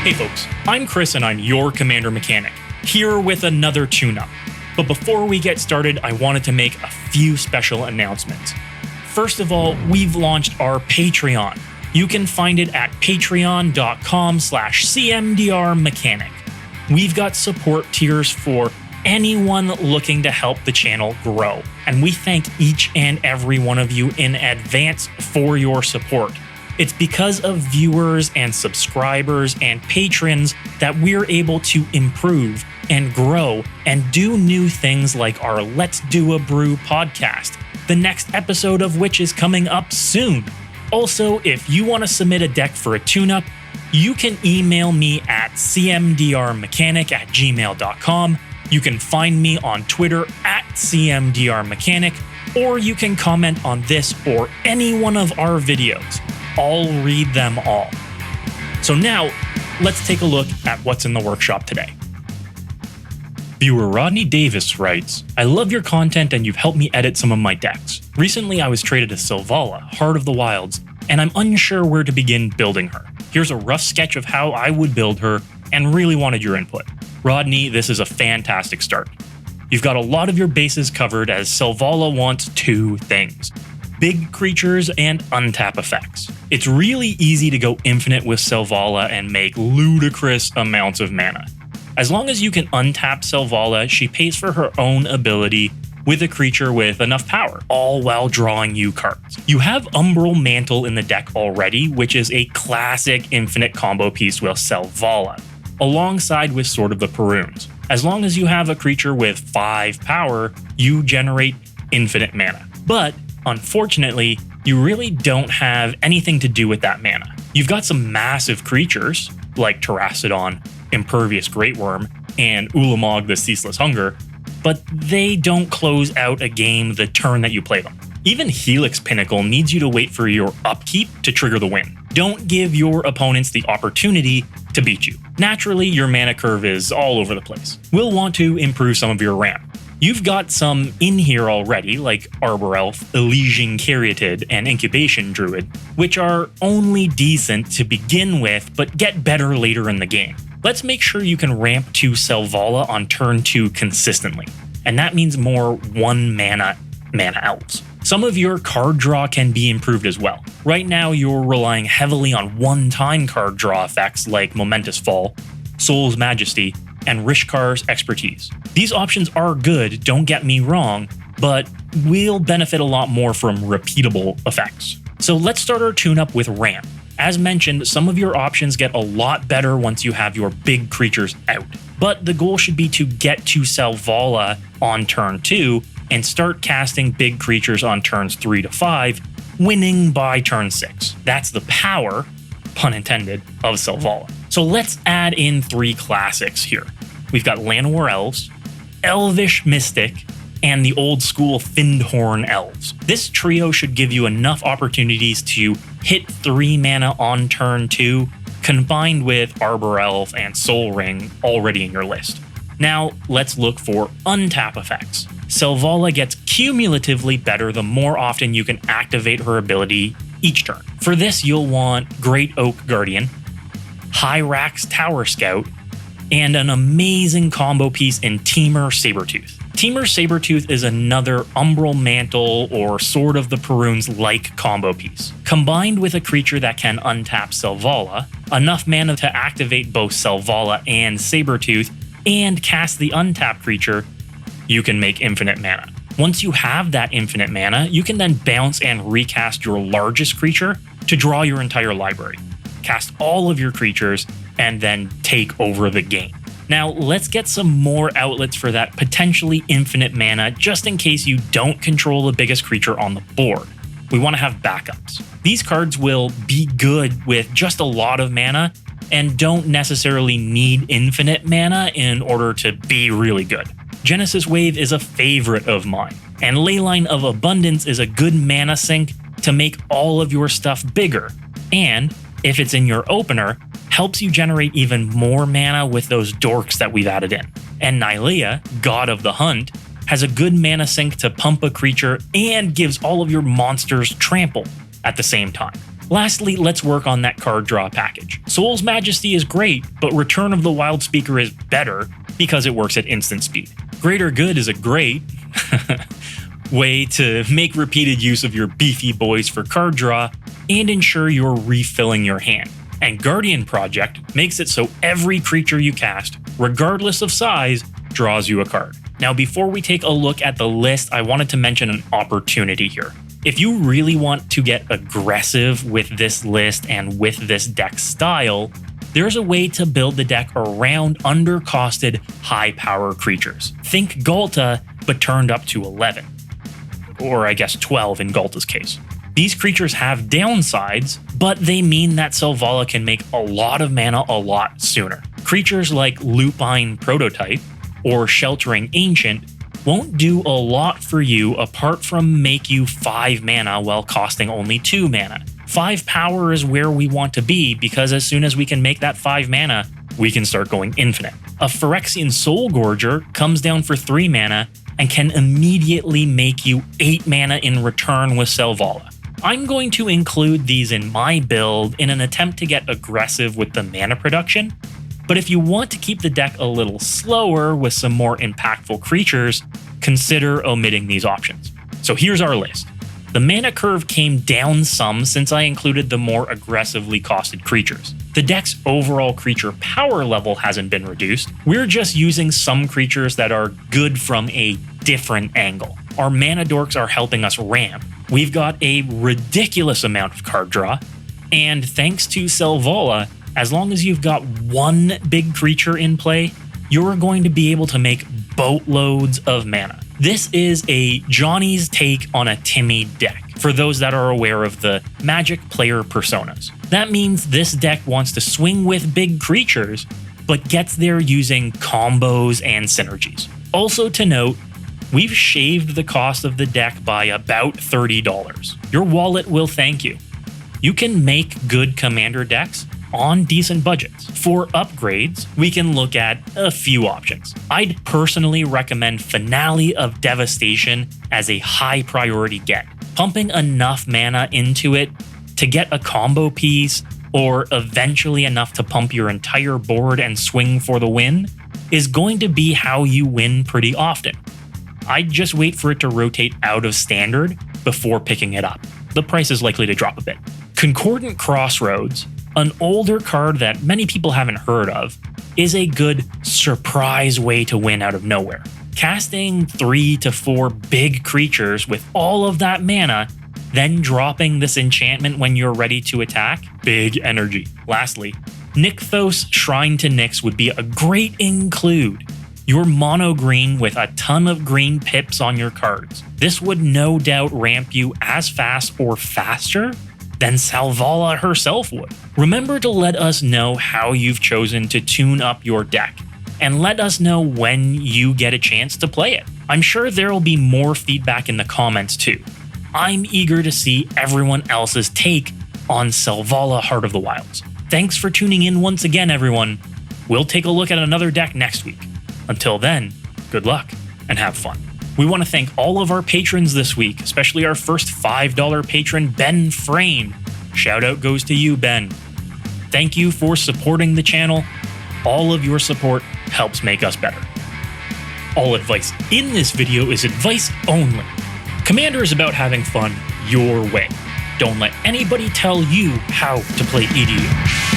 Hey folks, I'm Chris and I'm your Commander Mechanic, here with another tune-up. But before we get started, I wanted to make a few special announcements. First of all, we've launched our Patreon. You can find it at patreon.com/cmdrmechanic. We've got support tiers for anyone looking to help the channel grow, and we thank each and every one of you in advance for your support. It's because of viewers and subscribers and patrons that we're able to improve and grow and do new things like our Let's Do a Brew podcast, the next episode of which is coming up soon. Also, if you want to submit a deck for a tune-up, you can email me at cmdrmechanic@gmail.com. You can find me on Twitter at cmdrmechanic, or you can comment on this or any one of our videos. I'll read them all. So now, let's take a look at what's in the workshop today. Viewer Rodney Davis writes, I love your content and you've helped me edit some of my decks. Recently I was traded a Selvala, Heart of the Wilds, and I'm unsure where to begin building her. Here's a rough sketch of how I would build her and really wanted your input. Rodney, this is a fantastic start. You've got a lot of your bases covered as Selvala wants two things: big creatures and untap effects. It's really easy to go infinite with Selvala and make ludicrous amounts of mana. As long as you can untap Selvala, she pays for her own ability with a creature with enough power, all while drawing you cards. You have Umbral Mantle in the deck already, which is a classic infinite combo piece with Selvala, alongside with Sword of the Perunes. As long as you have a creature with 5 power, you generate infinite mana. But unfortunately, you really don't have anything to do with that mana. You've got some massive creatures, like Terracodon, Impervious Great Worm, and Ulamog the Ceaseless Hunger, but they don't close out a game the turn that you play them. Even Helix Pinnacle needs you to wait for your upkeep to trigger the win. Don't give your opponents the opportunity to beat you. Naturally, your mana curve is all over the place. We'll want to improve some of your ramp. You've got some in here already, like Arbor Elf, Elysian Caryatid, and Incubation Druid, which are only decent to begin with, but get better later in the game. Let's make sure you can ramp to Selvala on turn 2 consistently, and that means more 1 mana elves. Some of your card draw can be improved as well. Right now, you're relying heavily on one-time card draw effects like Momentous Fall, Soul's Majesty, and Rishkar's Expertise. These options are good, don't get me wrong, but we'll benefit a lot more from repeatable effects. So let's start our tune-up with ramp. As mentioned, some of your options get a lot better once you have your big creatures out, but the goal should be to get to Selvala on turn 2 and start casting big creatures on turns 3 to 5, winning by turn 6. That's the power, pun intended, of Selvala. So let's add in 3 classics here. We've got Llanowar Elves, Elvish Mystic, and the old school Findhorn Elves. This trio should give you enough opportunities to hit 3 mana on turn 2, combined with Arbor Elf and Sol Ring already in your list. Now, let's look for untap effects. Selvala gets cumulatively better the more often you can activate her ability each turn. For this, you'll want Great Oak Guardian, Hyrax Tower Scout, and an amazing combo piece in Temur Sabertooth. Temur Sabertooth is another Umbral Mantle or Sword of the Perunes-like combo piece. Combined with a creature that can untap Selvala, enough mana to activate both Selvala and Sabertooth, and cast the untapped creature, you can make infinite mana. Once you have that infinite mana, you can then bounce and recast your largest creature to draw your entire library. Cast all of your creatures, and then take over the game. Now, let's get some more outlets for that potentially infinite mana just in case you don't control the biggest creature on the board. We want to have backups. These cards will be good with just a lot of mana and don't necessarily need infinite mana in order to be really good. Genesis Wave is a favorite of mine, and Leyline of Abundance is a good mana sink to make all of your stuff bigger, and if it's in your opener, helps you generate even more mana with those dorks that we've added in. And Nylea, God of the Hunt, has a good mana sink to pump a creature and gives all of your monsters trample at the same time. Lastly, let's work on that card draw package. Soul's Majesty is great, but Return of the Wild Speaker is better because it works at instant speed. Greater Good is a great way to make repeated use of your beefy boys for card draw and ensure you're refilling your hand. And Guardian Project makes it so every creature you cast, regardless of size, draws you a card. Now, before we take a look at the list, I wanted to mention an opportunity here. If you really want to get aggressive with this list and with this deck style, there's a way to build the deck around undercosted, high-power creatures. Think Galta, but turned up to 11. Or I guess 12 in Galta's case. These creatures have downsides, but they mean that Selvala can make a lot of mana a lot sooner. Creatures like Lupine Prototype or Sheltering Ancient won't do a lot for you apart from make you 5 mana while costing only 2 mana. 5 power is where we want to be because as soon as we can make that 5 mana, we can start going infinite. A Phyrexian Soulgorger comes down for 3 mana and can immediately make you 8 mana in return with Selvala. I'm going to include these in my build in an attempt to get aggressive with the mana production, but if you want to keep the deck a little slower with some more impactful creatures, consider omitting these options. So here's our list. The mana curve came down some since I included the more aggressively costed creatures. The deck's overall creature power level hasn't been reduced, we're just using some creatures that are good from a different angle. Our mana dorks are helping us ramp. We've got a ridiculous amount of card draw, and thanks to Selvala, as long as you've got one big creature in play, you're going to be able to make boatloads of mana. This is a Johnny's take on a Timmy deck, for those that are aware of the Magic player personas. That means this deck wants to swing with big creatures, but gets there using combos and synergies. Also to note, we've shaved the cost of the deck by about $30. Your wallet will thank you. You can make good commander decks on decent budgets. For upgrades, we can look at a few options. I'd personally recommend Finale of Devastation as a high priority get. Pumping enough mana into it to get a combo piece, or eventually enough to pump your entire board and swing for the win, is going to be how you win pretty often. I'd just wait for it to rotate out of standard before picking it up. The price is likely to drop a bit. Concordant Crossroads, an older card that many people haven't heard of, is a good surprise way to win out of nowhere. Casting 3 to 4 big creatures with all of that mana, then dropping this enchantment when you're ready to attack, big energy. Lastly, Nykthos Shrine to Nyx would be a great include. You're mono green with a ton of green pips on your cards. This would no doubt ramp you as fast or faster than Selvala herself would. Remember to let us know how you've chosen to tune up your deck, and let us know when you get a chance to play it. I'm sure there'll be more feedback in the comments too. I'm eager to see everyone else's take on Selvala Heart of the Wilds. Thanks for tuning in once again, everyone. We'll take a look at another deck next week. Until then, good luck and have fun. We want to thank all of our patrons this week, especially our first $5 patron, Ben Frame. Shout out goes to you, Ben. Thank you for supporting the channel. All of your support helps make us better. All advice in this video is advice only. Commander is about having fun your way. Don't let anybody tell you how to play EDH.